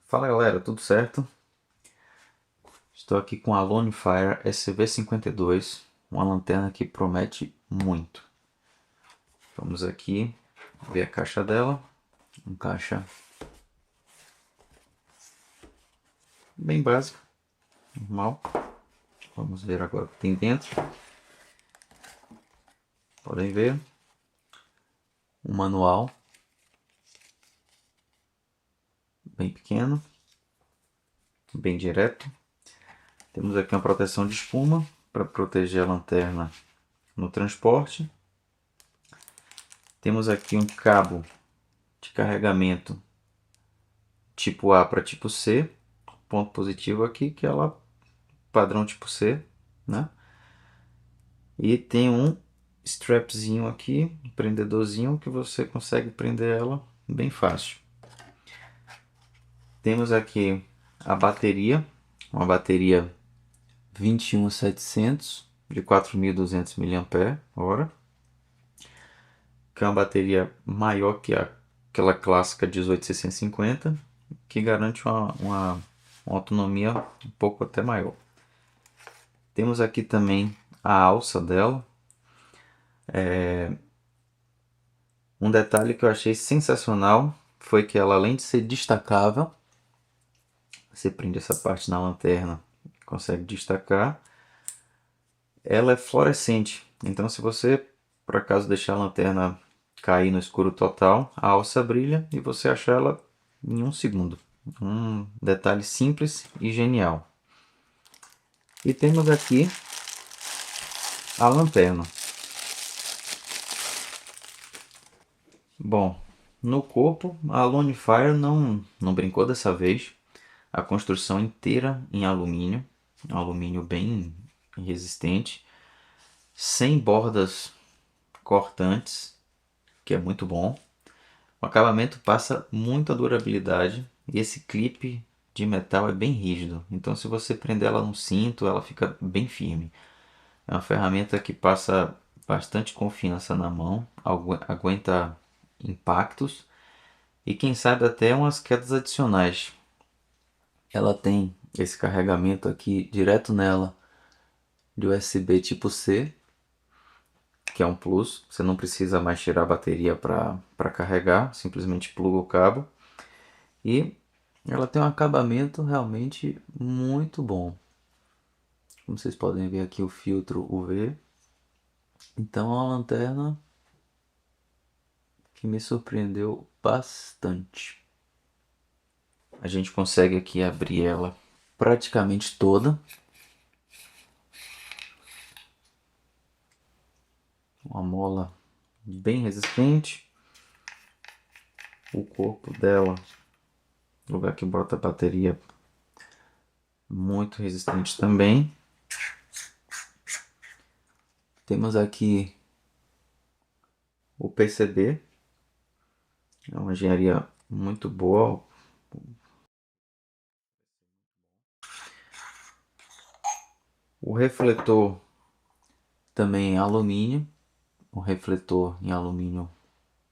Fala galera, tudo certo? Estou aqui com a Lone Fire SV52, uma lanterna que promete muito. Vamos aqui ver a caixa dela, uma caixa bem básica, normal. Vamos ver agora o que tem dentro. Podem ver, um manual bem pequeno, bem direto. Temos aqui uma proteção de espuma para proteger a lanterna no transporte. Temos aqui um cabo de carregamento tipo A para tipo C. Ponto positivo aqui que ela padrão tipo C, né? E tem um strapzinho aqui, um prendedorzinho que você consegue prender ela bem fácil. Temos aqui a bateria, uma bateria 21700 de 4200 mAh, que é uma bateria maior que aquela clássica 18650, que garante uma autonomia um pouco até maior. Temos aqui também a alça dela. Um detalhe que eu achei sensacional foi que ela, além de ser destacável, você prende essa parte na lanterna, consegue destacar, ela é fluorescente. Então, se você por acaso deixar a lanterna cair no escuro total, a alça brilha e você acha ela em um segundo. Um detalhe simples e genial. E temos aqui a lanterna. Bom, no corpo a Lone Fire não brincou dessa vez. A construção inteira em alumínio, um alumínio bem resistente, sem bordas cortantes, que é muito bom. O acabamento passa muita durabilidade e esse clipe de metal é bem rígido, então se você prender ela no cinto, ela fica bem firme. É uma ferramenta que passa bastante confiança na mão, aguenta impactos e quem sabe até umas quedas adicionais. Ela tem esse carregamento aqui direto nela de USB tipo C, que é um plus. Você não precisa mais tirar a bateria para carregar, simplesmente pluga o cabo. E ela tem um acabamento realmente muito bom. Como vocês podem ver aqui o filtro UV. Então é uma lanterna que me surpreendeu bastante. A gente consegue aqui abrir ela praticamente toda. Uma mola bem resistente. O corpo dela, lugar que bota a bateria, muito resistente também. Temos aqui o PCB, é uma engenharia muito boa. O refletor também é alumínio, um refletor em alumínio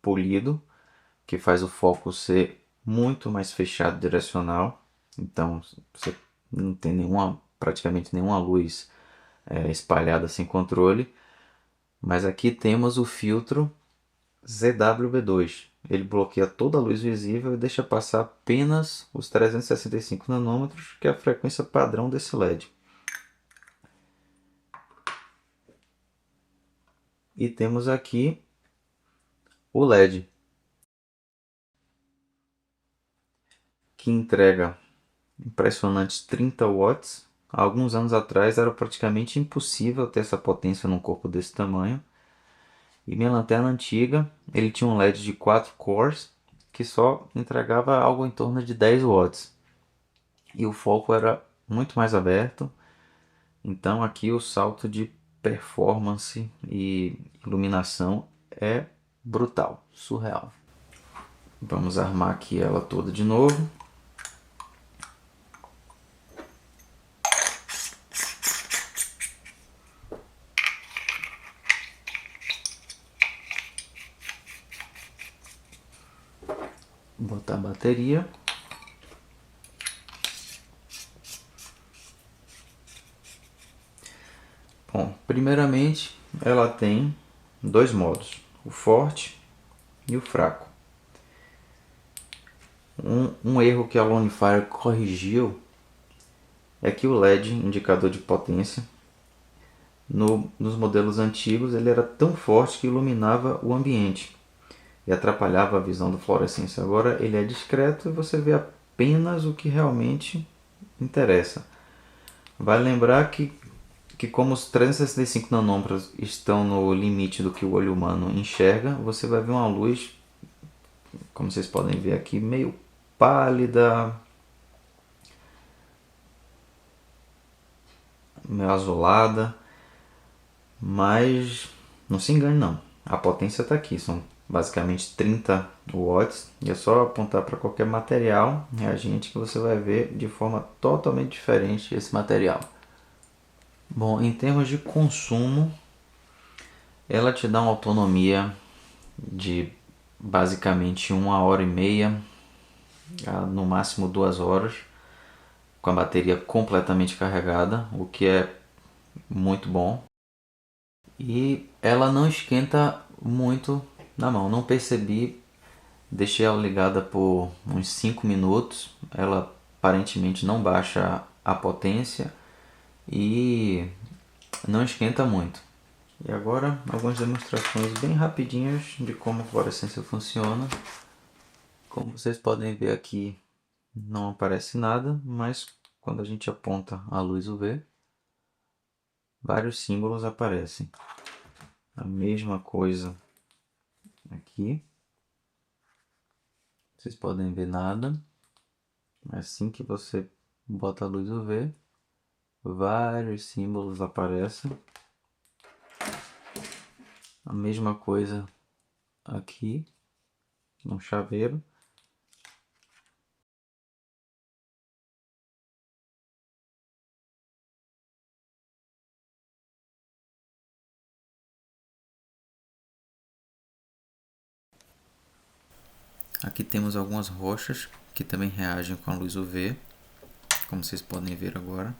polido, que faz o foco ser muito mais fechado direcional. Então você não tem praticamente nenhuma luz espalhada sem controle. Mas aqui temos o filtro ZWB2. Ele bloqueia toda a luz visível e deixa passar apenas os 365 nanômetros, que é a frequência padrão desse LED. E temos aqui o LED, que entrega impressionantes 30 watts. Há alguns anos atrás era praticamente impossível ter essa potência num corpo desse tamanho. E minha lanterna antiga, ele tinha um LED de 4 cores que só entregava algo em torno de 10 watts. E o foco era muito mais aberto. Então aqui o salto de performance e iluminação é brutal, surreal. Vamos armar aqui ela toda de novo. Botar a bateria. Primeiramente, ela tem dois modos, o forte e o fraco. Um erro que a Lonefire corrigiu é que o LED, indicador de potência, nos modelos antigos ele era tão forte que iluminava o ambiente e atrapalhava a visão do fluorescência. Agora ele é discreto e você vê apenas o que realmente interessa. Vale lembrar que como os 365 nanômetros estão no limite do que o olho humano enxerga, você vai ver uma luz, como vocês podem ver aqui, meio pálida, meio azulada, mas não se engane não, a potência está aqui, são basicamente 30 watts e é só apontar para qualquer material reagente que você vai ver de forma totalmente diferente esse material. Bom, em termos de consumo, ela te dá uma autonomia de basicamente 1 hora e meia, no máximo 2 horas, com a bateria completamente carregada, o que é muito bom. E ela não esquenta muito na mão, não percebi, deixei ela ligada por uns 5 minutos, ela aparentemente não baixa a potência e não esquenta muito. E agora algumas demonstrações bem rapidinhas de como a fluorescência funciona. Como vocês podem ver aqui, não aparece nada, mas quando a gente aponta a luz UV, vários símbolos aparecem. A mesma coisa aqui, vocês podem ver nada. Assim que você bota a luz UV, vários símbolos aparecem. A mesma coisa aqui no chaveiro. Aqui temos algumas roxas que também reagem com a luz UV, como vocês podem ver agora.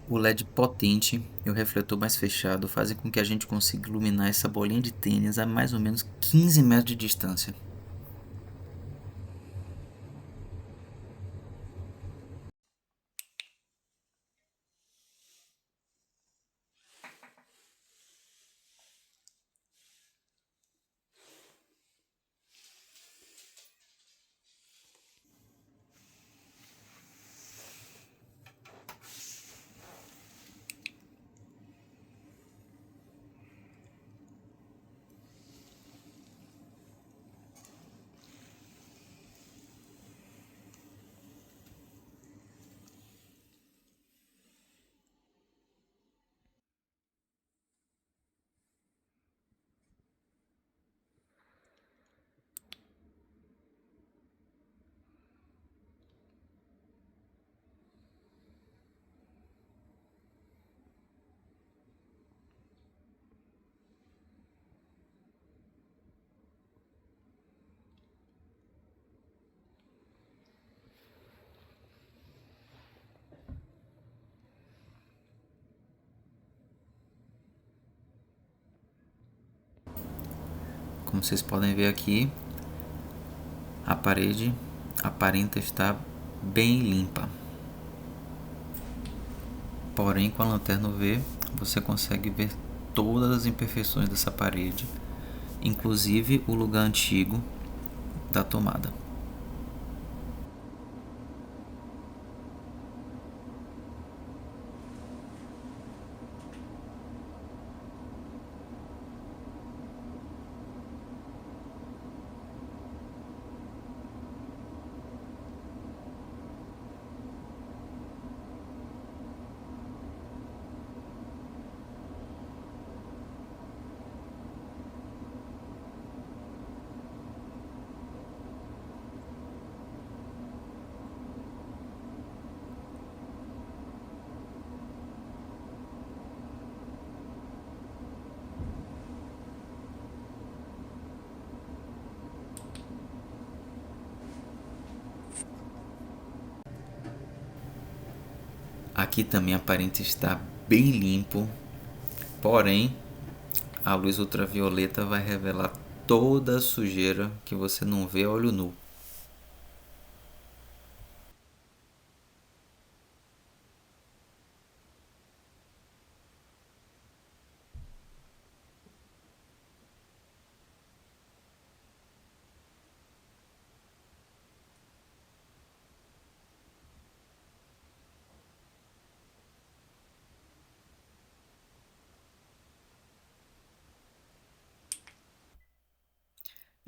O LED potente e o refletor mais fechado fazem com que a gente consiga iluminar essa bolinha de tênis a mais ou menos 15 metros de distância. Como vocês podem ver aqui, a parede aparenta estar bem limpa. Porém, com a lanterna UV, você consegue ver todas as imperfeições dessa parede, inclusive o lugar antigo da tomada. Aqui também aparenta estar bem limpo, porém a luz ultravioleta vai revelar toda a sujeira que você não vê a olho nu.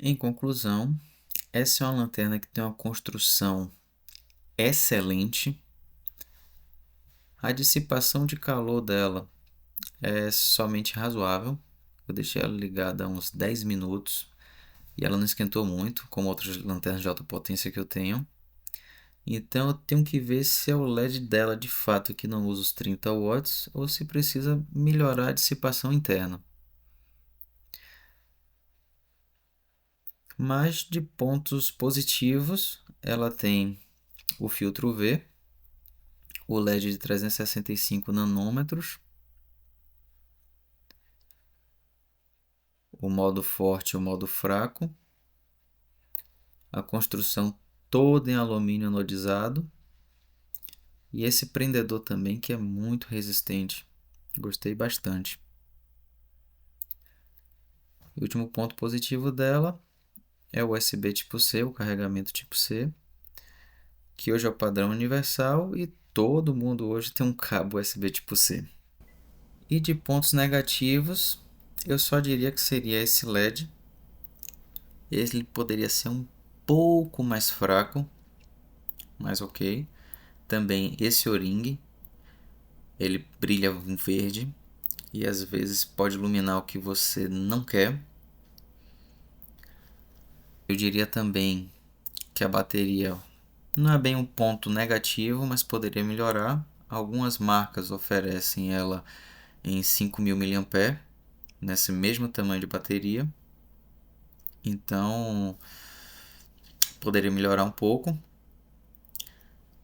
Em conclusão, essa é uma lanterna que tem uma construção excelente. A dissipação de calor dela é somente razoável. Eu deixei ela ligada há uns 10 minutos e ela não esquentou muito, como outras lanternas de alta potência que eu tenho. Então eu tenho que ver se é o LED dela de fato que não usa os 30 watts ou se precisa melhorar a dissipação interna. Mas de pontos positivos, ela tem o filtro UV, o LED de 365 nanômetros, o modo forte e o modo fraco, a construção toda em alumínio anodizado e esse prendedor também que é muito resistente. Gostei bastante. O último ponto positivo dela é o USB tipo C, o carregamento tipo C, que hoje é o padrão universal e todo mundo hoje tem um cabo USB tipo C. E de pontos negativos, eu só diria que seria esse LED. Ele poderia ser um pouco mais fraco, mas ok. Também esse O-ring, ele brilha em verde e às vezes pode iluminar o que você não quer. Eu diria também que a bateria não é bem um ponto negativo, mas poderia melhorar. Algumas marcas oferecem ela em 5.000 mAh, nesse mesmo tamanho de bateria. Então, poderia melhorar um pouco.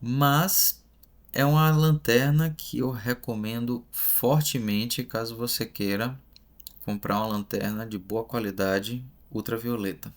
Mas é uma lanterna que eu recomendo fortemente caso você queira comprar uma lanterna de boa qualidade ultravioleta.